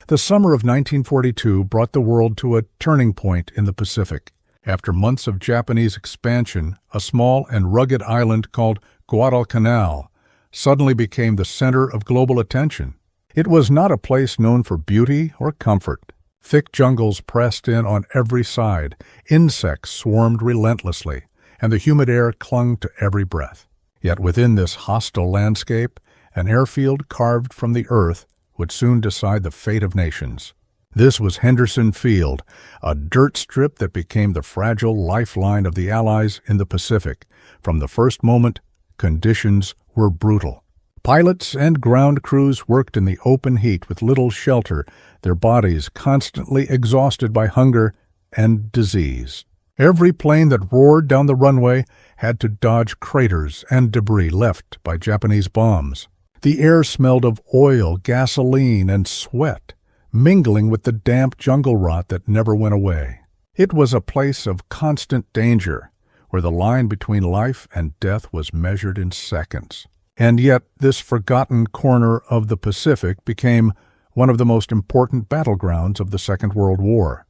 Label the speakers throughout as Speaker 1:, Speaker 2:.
Speaker 1: The summer of 1942 brought the world to a turning point in the Pacific. After months of Japanese expansion, a small and rugged island called Guadalcanal suddenly became the center of global attention. It was not a place known for beauty or comfort. Thick jungles pressed in on every side, insects swarmed relentlessly, and the humid air clung to every breath. Yet within this hostile landscape, an airfield carved from the earth would soon decide the fate of nations. This was Henderson Field, a dirt strip that became the fragile lifeline of the Allies in the Pacific. From the first moment, conditions were brutal. Pilots and ground crews worked in the open heat with little shelter, their bodies constantly exhausted by hunger and disease. Every plane that roared down the runway had to dodge craters and debris left by Japanese bombs. The air smelled of oil, gasoline, and sweat, mingling with the damp jungle rot that never went away. It was a place of constant danger, where the line between life and death was measured in seconds. And yet, this forgotten corner of the Pacific became one of the most important battlegrounds of the Second World War.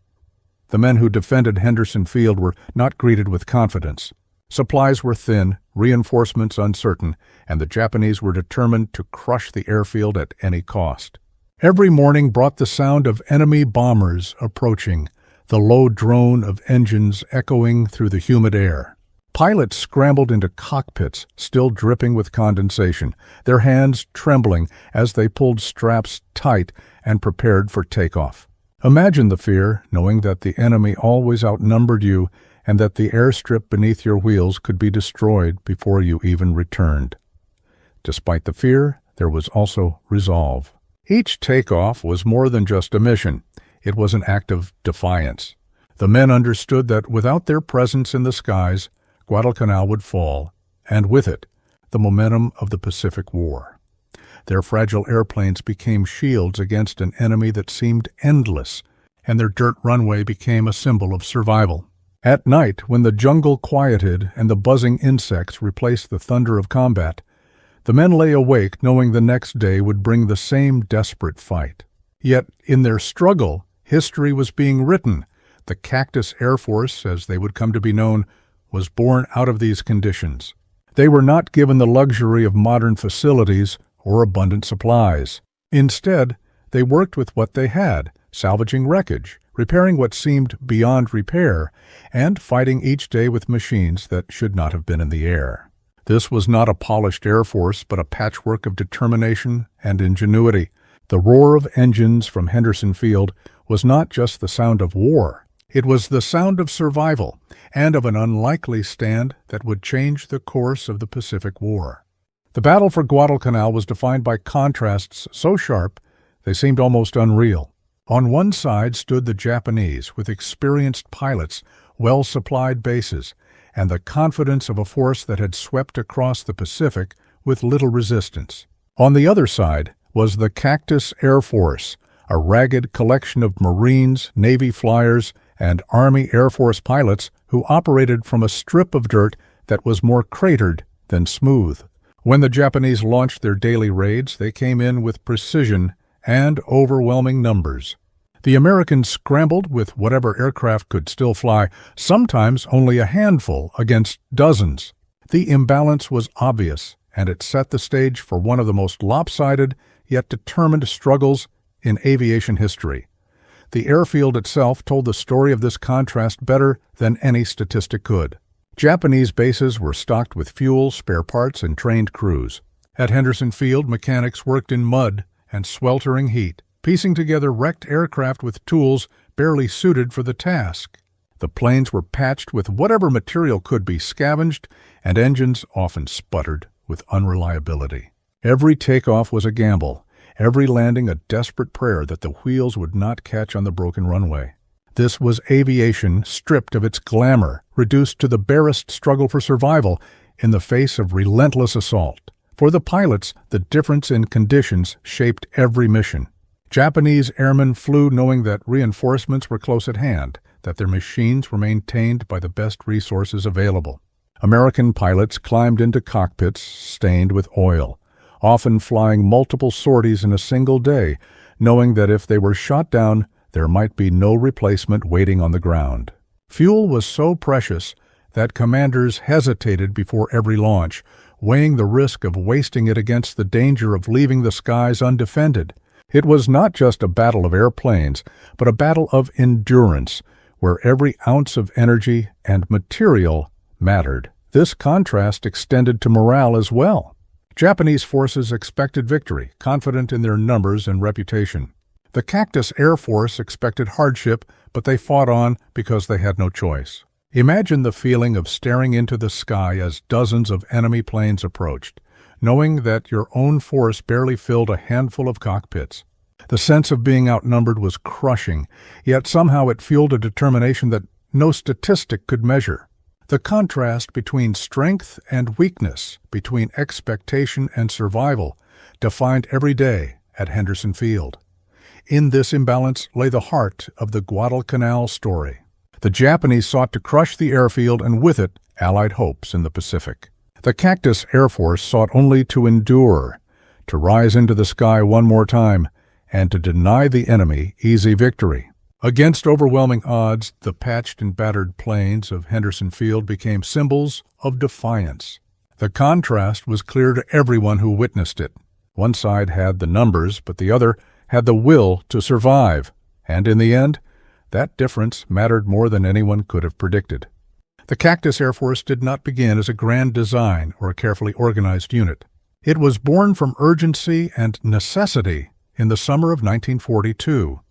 Speaker 1: The men who defended Henderson Field were not greeted with confidence. Supplies were thin, reinforcements uncertain, and the Japanese were determined to crush the airfield at any cost. Every morning brought the sound of enemy bombers approaching, the low drone of engines echoing through the humid air. Pilots scrambled into cockpits, still dripping with condensation, their hands trembling as they pulled straps tight and prepared for takeoff. Imagine the fear, knowing that the enemy always outnumbered you and that the airstrip beneath your wheels could be destroyed before you even returned. Despite the fear, there was also resolve. Each takeoff was more than just a mission. It was an act of defiance. The men understood that without their presence in the skies, Guadalcanal would fall, and with it, the momentum of the Pacific War. Their fragile airplanes became shields against an enemy that seemed endless, and their dirt runway became a symbol of survival. At night, when the jungle quieted and the buzzing insects replaced the thunder of combat, the men lay awake knowing the next day would bring the same desperate fight. Yet, in their struggle, history was being written. The Cactus Air Force, as they would come to be known, was born out of these conditions. They were not given the luxury of modern facilities or abundant supplies. Instead, they worked with what they had, salvaging wreckage, repairing what seemed beyond repair, and fighting each day with machines that should not have been in the air. This was not a polished Air Force, but a patchwork of determination and ingenuity. The roar of engines from Henderson Field was not just the sound of war. It was the sound of survival and of an unlikely stand that would change the course of the Pacific War. The battle for Guadalcanal was defined by contrasts so sharp they seemed almost unreal. On one side stood the Japanese, with experienced pilots, well-supplied bases, and the confidence of a force that had swept across the Pacific with little resistance. On the other side was the Cactus Air Force, a ragged collection of Marines, Navy flyers, and Army Air Force pilots who operated from a strip of dirt that was more cratered than smooth. When the Japanese launched their daily raids, they came in with precision and overwhelming numbers. The Americans scrambled with whatever aircraft could still fly, sometimes only a handful against dozens. The imbalance was obvious, and it set the stage for one of the most lopsided yet determined struggles in aviation history. The airfield itself told the story of this contrast better than any statistic could. Japanese bases were stocked with fuel, spare parts, and trained crews. At Henderson Field, mechanics worked in mud and sweltering heat, piecing together wrecked aircraft with tools barely suited for the task. The planes were patched with whatever material could be scavenged, and engines often sputtered with unreliability. Every takeoff was a gamble, every landing a desperate prayer that the wheels would not catch on the broken runway. This was aviation stripped of its glamour, reduced to the barest struggle for survival in the face of relentless assault. For the pilots, the difference in conditions shaped every mission. Japanese airmen flew knowing that reinforcements were close at hand, that their machines were maintained by the best resources available. American pilots climbed into cockpits stained with oil, often flying multiple sorties in a single day, knowing that if they were shot down, there might be no replacement waiting on the ground. Fuel was so precious that commanders hesitated before every launch, weighing the risk of wasting it against the danger of leaving the skies undefended. It was not just a battle of airplanes, but a battle of endurance, where every ounce of energy and material mattered. This contrast extended to morale as well. Japanese forces expected victory, confident in their numbers and reputation. The Cactus Air Force expected hardship, but they fought on because they had no choice. Imagine the feeling of staring into the sky as dozens of enemy planes approached, knowing that your own force barely filled a handful of cockpits. The sense of being outnumbered was crushing, yet somehow it fueled a determination that no statistic could measure. The contrast between strength and weakness, between expectation and survival, defined every day at Henderson Field. In this imbalance lay the heart of the Guadalcanal story. The Japanese sought to crush the airfield and with it, Allied hopes in the Pacific. The Cactus Air Force sought only to endure, to rise into the sky one more time, and to deny the enemy easy victory. Against overwhelming odds, the patched and battered plains of Henderson Field became symbols of defiance. The contrast was clear to everyone who witnessed it. One side had the numbers, but the other had the will to survive, and in the end, that difference mattered more than anyone could have predicted. The Cactus Air Force did not begin as a grand design or a carefully organized unit. It was born from urgency and necessity in the summer of 1942.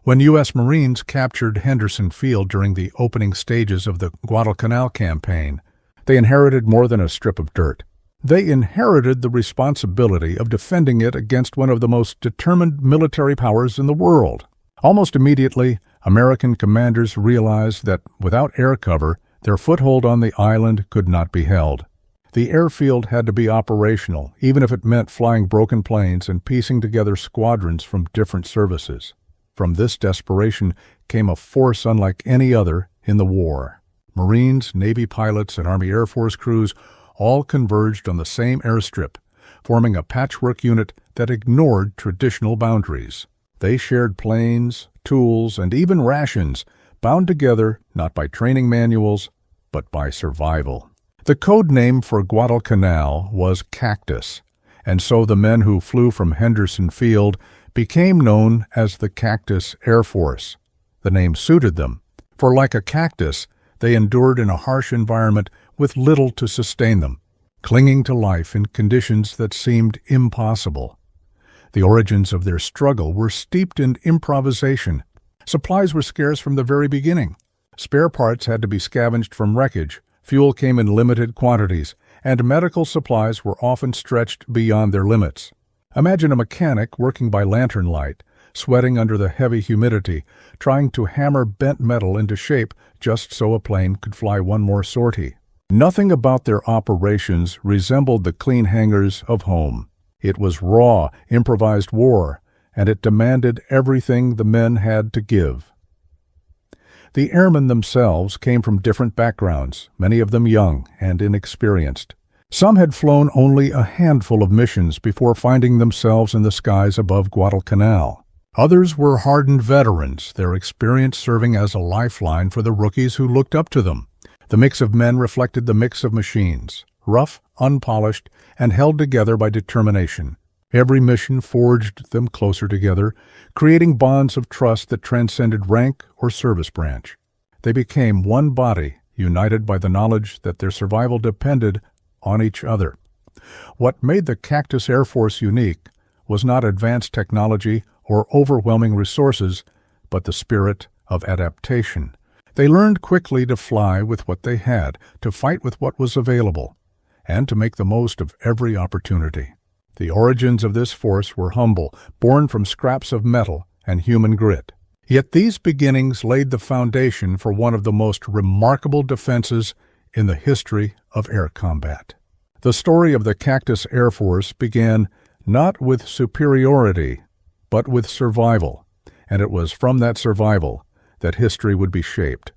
Speaker 1: When U.S. Marines captured Henderson Field during the opening stages of the Guadalcanal campaign, they inherited more than a strip of dirt. They inherited the responsibility of defending it against one of the most determined military powers in the world. Almost immediately, American commanders realized that without air cover, their foothold on the island could not be held. The airfield had to be operational, even if it meant flying broken planes and piecing together squadrons from different services. From this desperation came a force unlike any other in the war. Marines, Navy pilots, and Army Air Force crews all converged on the same airstrip, forming a patchwork unit that ignored traditional boundaries. They shared planes, tools, and even rations, bound together not by training manuals, but by survival. The code name for Guadalcanal was Cactus, and so the men who flew from Henderson Field became known as the Cactus Air Force. The name suited them, for like a cactus, they endured in a harsh environment with little to sustain them, clinging to life in conditions that seemed impossible. The origins of their struggle were steeped in improvisation. Supplies were scarce from the very beginning. Spare parts had to be scavenged from wreckage, fuel came in limited quantities, and medical supplies were often stretched beyond their limits. Imagine a mechanic working by lantern light, sweating under the heavy humidity, trying to hammer bent metal into shape just so a plane could fly one more sortie. Nothing about their operations resembled the clean hangars of home. It was raw, improvised war, and it demanded everything the men had to give. The airmen themselves came from different backgrounds, many of them young and inexperienced. Some had flown only a handful of missions before finding themselves in the skies above Guadalcanal. Others were hardened veterans, their experience serving as a lifeline for the rookies who looked up to them. The mix of men reflected the mix of machines, rough, unpolished, and held together by determination. Every mission forged them closer together, creating bonds of trust that transcended rank or service branch. They became one body, united by the knowledge that their survival depended on each other. What made the Cactus Air Force unique was not advanced technology or overwhelming resources, but the spirit of adaptation. They learned quickly to fly with what they had, to fight with what was available, and to make the most of every opportunity. The origins of this force were humble, born from scraps of metal and human grit. Yet these beginnings laid the foundation for one of the most remarkable defenses in the history of air combat. The story of the Cactus Air Force began not with superiority, but with survival, and it was from that survival that history would be shaped.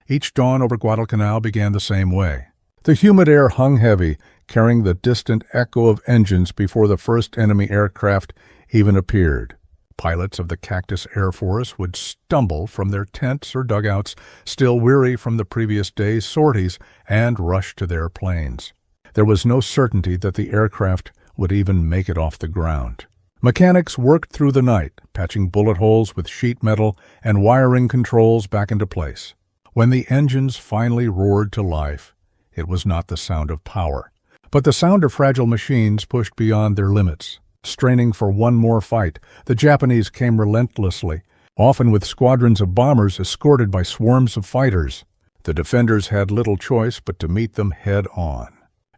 Speaker 1: Each dawn over Guadalcanal began the same way. The humid air hung heavy, carrying the distant echo of engines before the first enemy aircraft even appeared. Pilots of the Cactus Air Force would stumble from their tents or dugouts, still weary from the previous day's sorties, and rush to their planes. There was no certainty that the aircraft would even make it off the ground. Mechanics worked through the night, patching bullet holes with sheet metal and wiring controls back into place. When the engines finally roared to life, it was not the sound of power, but the sound of fragile machines pushed beyond their limits. Straining for one more fight, the Japanese came relentlessly, often with squadrons of bombers escorted by swarms of fighters. The defenders had little choice but to meet them head-on.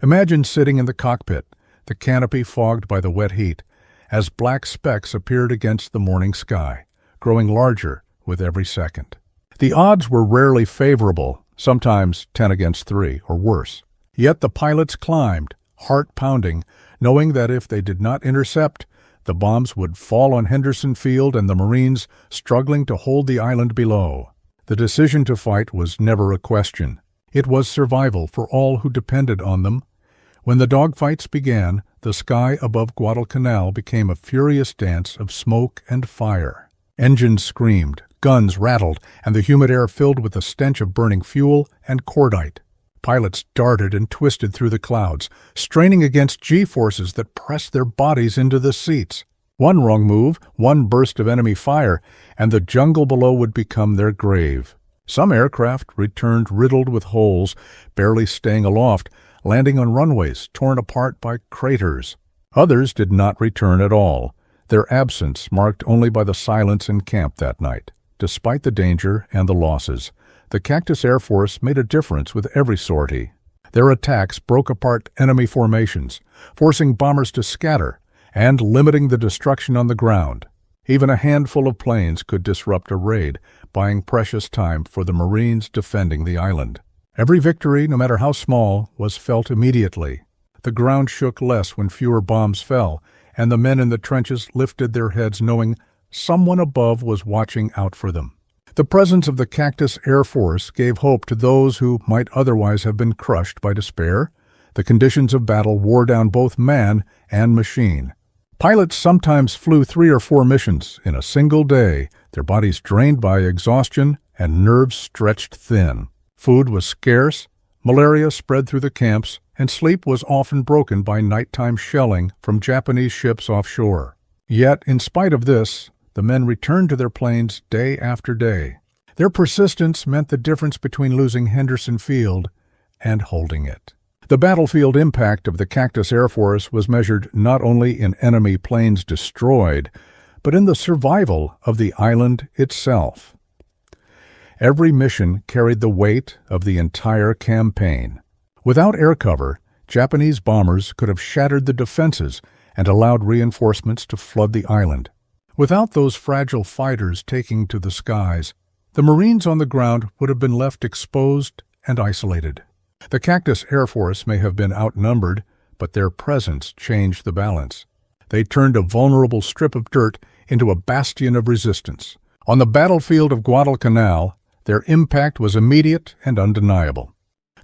Speaker 1: Imagine sitting in the cockpit, the canopy fogged by the wet heat, as black specks appeared against the morning sky, growing larger with every second. The odds were rarely favorable, sometimes 10 against 3 or worse. Yet the pilots climbed, heart-pounding, knowing that if they did not intercept, the bombs would fall on Henderson Field and the Marines struggling to hold the island below. The decision to fight was never a question. It was survival for all who depended on them. When the dogfights began, the sky above Guadalcanal became a furious dance of smoke and fire. Engines screamed, guns rattled, and the humid air filled with the stench of burning fuel and cordite. Pilots darted and twisted through the clouds, straining against G-forces that pressed their bodies into the seats. One wrong move, one burst of enemy fire, and the jungle below would become their grave. Some aircraft returned riddled with holes, barely staying aloft, landing on runways torn apart by craters. Others did not return at all, their absence marked only by the silence in camp that night. Despite the danger and the losses, the Cactus Air Force made a difference with every sortie. Their attacks broke apart enemy formations, forcing bombers to scatter and limiting the destruction on the ground. Even a handful of planes could disrupt a raid, buying precious time for the Marines defending the island. Every victory, no matter how small, was felt immediately. The ground shook less when fewer bombs fell, and the men in the trenches lifted their heads knowing someone above was watching out for them. The presence of the Cactus Air Force gave hope to those who might otherwise have been crushed by despair. The conditions of battle wore down both man and machine. Pilots sometimes flew 3 or 4 missions in a single day, their bodies drained by exhaustion and nerves stretched thin. Food was scarce, malaria spread through the camps, and sleep was often broken by nighttime shelling from Japanese ships offshore. Yet, in spite of this, the men returned to their planes day after day. Their persistence meant the difference between losing Henderson Field and holding it. The battlefield impact of the Cactus Air Force was measured not only in enemy planes destroyed, but in the survival of the island itself. Every mission carried the weight of the entire campaign. Without air cover, Japanese bombers could have shattered the defenses and allowed reinforcements to flood the island. Without those fragile fighters taking to the skies, the Marines on the ground would have been left exposed and isolated. The Cactus Air Force may have been outnumbered, but their presence changed the balance. They turned a vulnerable strip of dirt into a bastion of resistance. On the battlefield of Guadalcanal, their impact was immediate and undeniable.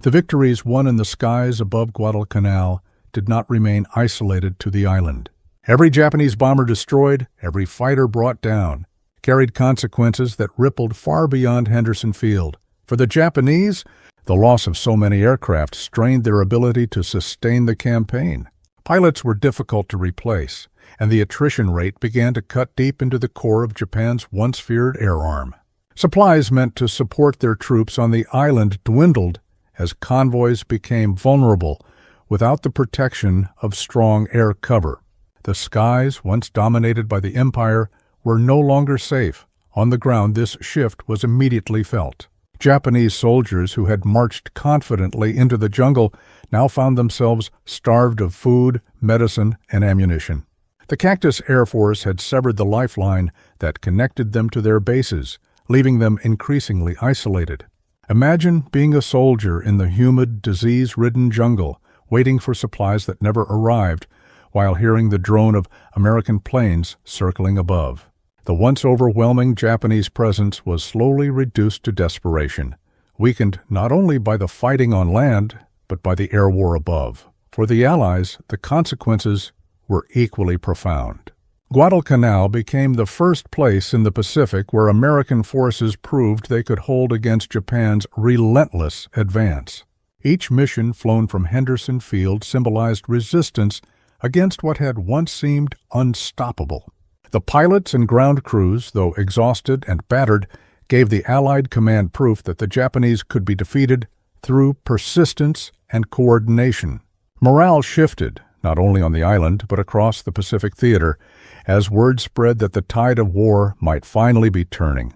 Speaker 1: The victories won in the skies above Guadalcanal did not remain isolated to the island. Every Japanese bomber destroyed, every fighter brought down, carried consequences that rippled far beyond Henderson Field. For the Japanese, the loss of so many aircraft strained their ability to sustain the campaign. Pilots were difficult to replace, and the attrition rate began to cut deep into the core of Japan's once feared air arm. Supplies meant to support their troops on the island dwindled as convoys became vulnerable without the protection of strong air cover. The skies, once dominated by the Empire, were no longer safe. On the ground, this shift was immediately felt. Japanese soldiers who had marched confidently into the jungle now found themselves starved of food, medicine, and ammunition. The Cactus Air Force had severed the lifeline that connected them to their bases, leaving them increasingly isolated. Imagine being a soldier in the humid, disease-ridden jungle, waiting for supplies that never arrived, while hearing the drone of American planes circling above. The once overwhelming Japanese presence was slowly reduced to desperation, weakened not only by the fighting on land, but by the air war above. For the Allies, the consequences were equally profound. Guadalcanal became the first place in the Pacific where American forces proved they could hold against Japan's relentless advance. Each mission flown from Henderson Field symbolized resistance against what had once seemed unstoppable. The pilots and ground crews, though exhausted and battered, gave the Allied command proof that the Japanese could be defeated through persistence and coordination. Morale shifted, not only on the island but across the Pacific theater, as word spread that the tide of war might finally be turning.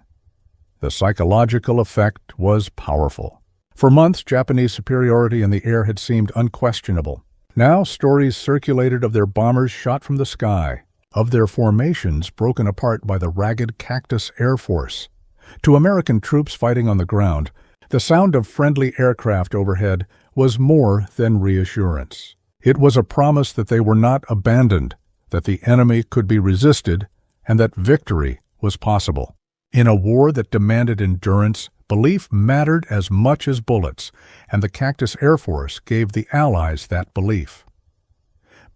Speaker 1: The psychological effect was powerful. For months, Japanese superiority in the air had seemed unquestionable. Now stories circulated of their bombers shot from the sky, of their formations broken apart by the ragged Cactus Air Force. To American troops fighting on the ground, the sound of friendly aircraft overhead was more than reassurance. It was a promise that they were not abandoned, that the enemy could be resisted, and that victory was possible. In a war that demanded endurance, belief mattered as much as bullets, and the Cactus Air Force gave the Allies that belief.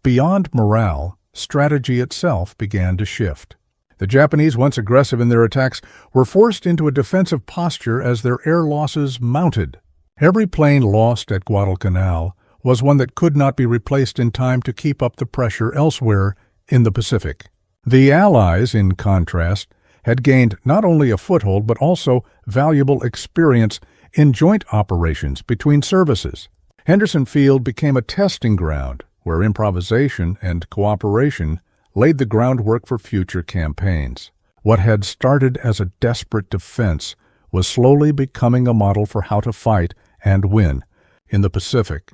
Speaker 1: Beyond morale, strategy itself began to shift. The Japanese, once aggressive in their attacks, were forced into a defensive posture as their air losses mounted. Every plane lost at Guadalcanal was one that could not be replaced in time to keep up the pressure elsewhere in the Pacific. The Allies, in contrast, had gained not only a foothold but also valuable experience in joint operations between services. Henderson Field became a testing ground where improvisation and cooperation laid the groundwork for future campaigns. What had started as a desperate defense was slowly becoming a model for how to fight and win in the Pacific.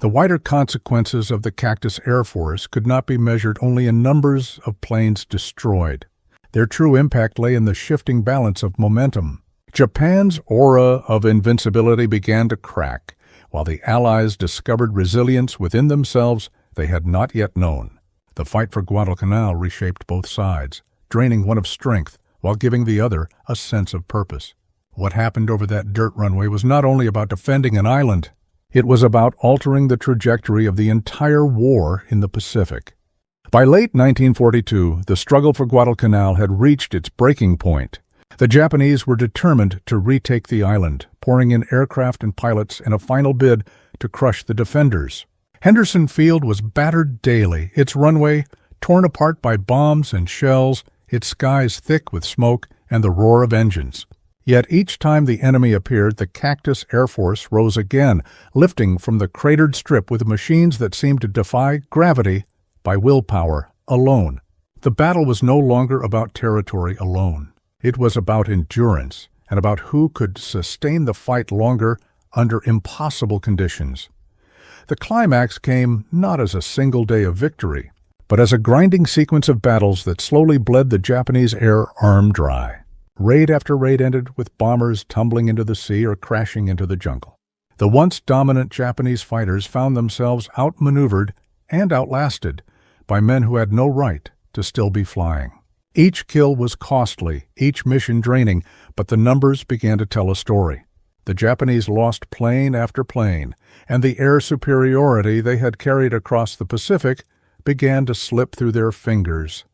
Speaker 1: The wider consequences of the Cactus Air Force could not be measured only in numbers of planes destroyed. Their true impact lay in the shifting balance of momentum. Japan's aura of invincibility began to crack, while the Allies discovered resilience within themselves they had not yet known. The fight for Guadalcanal reshaped both sides, draining one of strength while giving the other a sense of purpose. What happened over that dirt runway was not only about defending an island, it was about altering the trajectory of the entire war in the Pacific. By late 1942, the struggle for Guadalcanal had reached its breaking point. The Japanese were determined to retake the island, pouring in aircraft and pilots in a final bid to crush the defenders. Henderson Field was battered daily, its runway torn apart by bombs and shells, its skies thick with smoke and the roar of engines. Yet each time the enemy appeared, the Cactus Air Force rose again, lifting from the cratered strip with machines that seemed to defy gravity by willpower alone. The battle was no longer about territory alone. It was about endurance and about who could sustain the fight longer under impossible conditions. The climax came not as a single day of victory, but as a grinding sequence of battles that slowly bled the Japanese air arm dry. Raid after raid ended with bombers tumbling into the sea or crashing into the jungle. The once dominant Japanese fighters found themselves outmaneuvered and outlasted by men who had no right to still be flying. Each kill was costly, each mission draining, but the numbers began to tell a story. The Japanese lost plane after plane, and the air superiority they had carried across the Pacific began to slip through their fingers.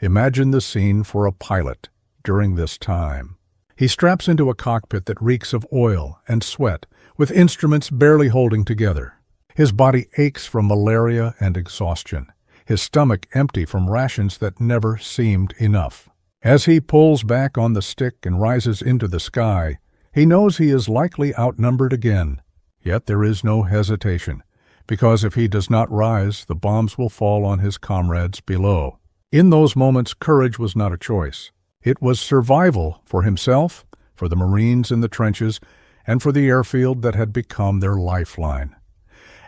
Speaker 1: Imagine the scene for a pilot during this time. He straps into a cockpit that reeks of oil and sweat, with instruments barely holding together. His body aches from malaria and exhaustion, his stomach empty from rations that never seemed enough. As he pulls back on the stick and rises into the sky, he knows he is likely outnumbered again. Yet there is no hesitation, because if he does not rise, the bombs will fall on his comrades below. In those moments, courage was not a choice. It was survival for himself, for the Marines in the trenches, and for the airfield that had become their lifeline.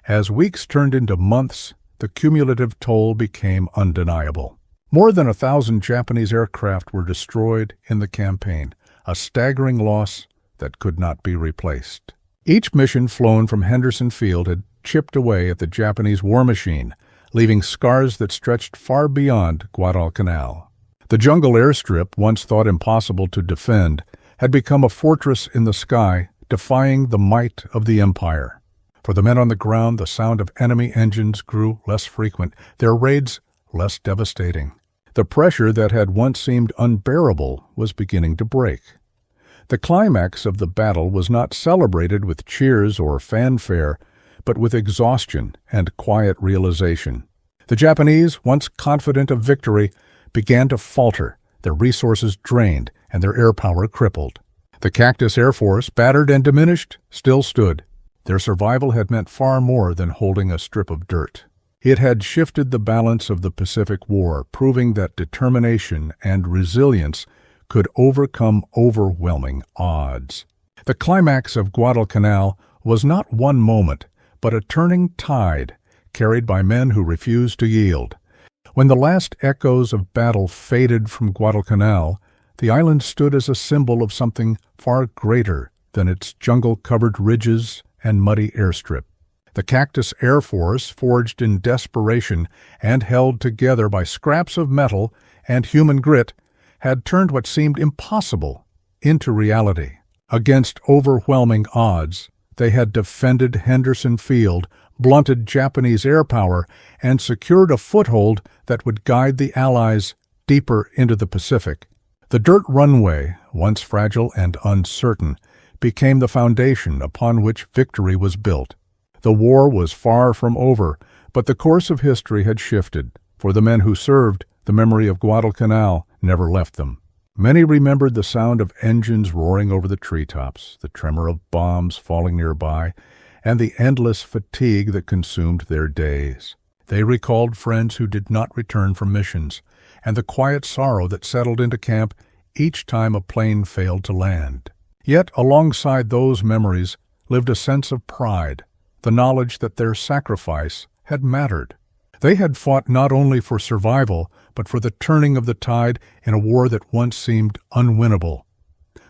Speaker 1: As weeks turned into months, the cumulative toll became undeniable. More than 1,000 Japanese aircraft were destroyed in the campaign, a staggering loss that could not be replaced. Each mission flown from Henderson Field had chipped away at the Japanese war machine, leaving scars that stretched far beyond Guadalcanal. The jungle airstrip, once thought impossible to defend, had become a fortress in the sky, defying the might of the empire. For the men on the ground, the sound of enemy engines grew less frequent, their raids less devastating. The pressure that had once seemed unbearable was beginning to break. The climax of the battle was not celebrated with cheers or fanfare, but with exhaustion and quiet realization. The Japanese, once confident of victory, began to falter, their resources drained and their air power crippled. The Cactus Air Force, battered and diminished, still stood. Their survival had meant far more than holding a strip of dirt. It had shifted the balance of the Pacific War, proving that determination and resilience could overcome overwhelming odds. The climax of Guadalcanal was not one moment, but a turning tide carried by men who refused to yield. When the last echoes of battle faded from Guadalcanal, the island stood as a symbol of something far greater than its jungle-covered ridges and muddy airstrip. The Cactus Air Force, forged in desperation and held together by scraps of metal and human grit, had turned what seemed impossible into reality. Against overwhelming odds, they had defended Henderson Field, blunted Japanese air power, and secured a foothold that would guide the Allies deeper into the Pacific. The dirt runway, once fragile and uncertain, became the foundation upon which victory was built. The war was far from over, but the course of history had shifted. For the men who served, the memory of Guadalcanal never left them. Many remembered the sound of engines roaring over the treetops, the tremor of bombs falling nearby, and the endless fatigue that consumed their days. They recalled friends who did not return from missions, and the quiet sorrow that settled into camp each time a plane failed to land. Yet alongside those memories lived a sense of pride, the knowledge that their sacrifice had mattered. They had fought not only for survival, but for the turning of the tide in a war that once seemed unwinnable.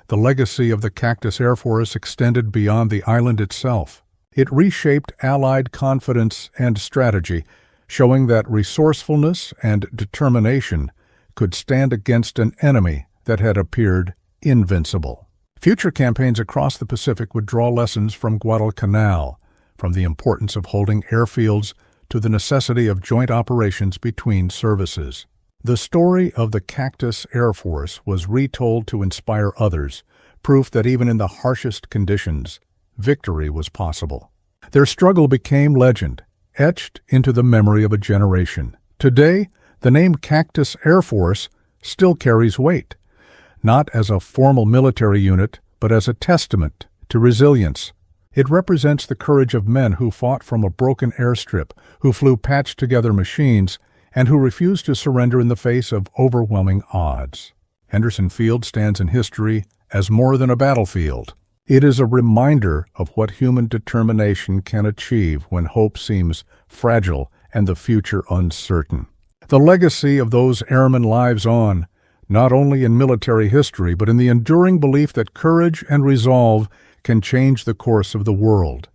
Speaker 1: The legacy of the Cactus Air Force extended beyond the island itself. It reshaped Allied confidence and strategy, showing that resourcefulness and determination could stand against an enemy that had appeared invincible. Future campaigns across the Pacific would draw lessons from Guadalcanal, from the importance of holding airfields to the necessity of joint operations between services. The story of the Cactus Air Force was retold to inspire others, proof that even in the harshest conditions, victory was possible. Their struggle became legend, etched into the memory of a generation. Today, the name Cactus Air Force still carries weight, not as a formal military unit, but as a testament to resilience. It represents the courage of men who fought from a broken airstrip, who flew patched-together machines, and who refused to surrender in the face of overwhelming odds. Henderson Field stands in history as more than a battlefield. It is a reminder of what human determination can achieve when hope seems fragile and the future uncertain. The legacy of those airmen lives on, not only in military history, but in the enduring belief that courage and resolve can change the course of the world.